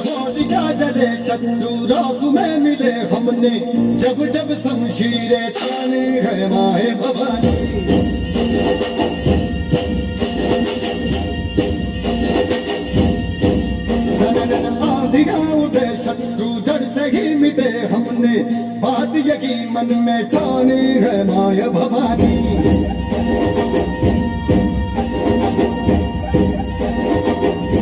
होलिका जले शत्रु राख में मिले हमने, जब जब शमशीरें तानी है माए भवानी। आंधियां उठे शत्रु जड़ से ही मिटे हमने, बात यही मन में ठानी है माए भवानी।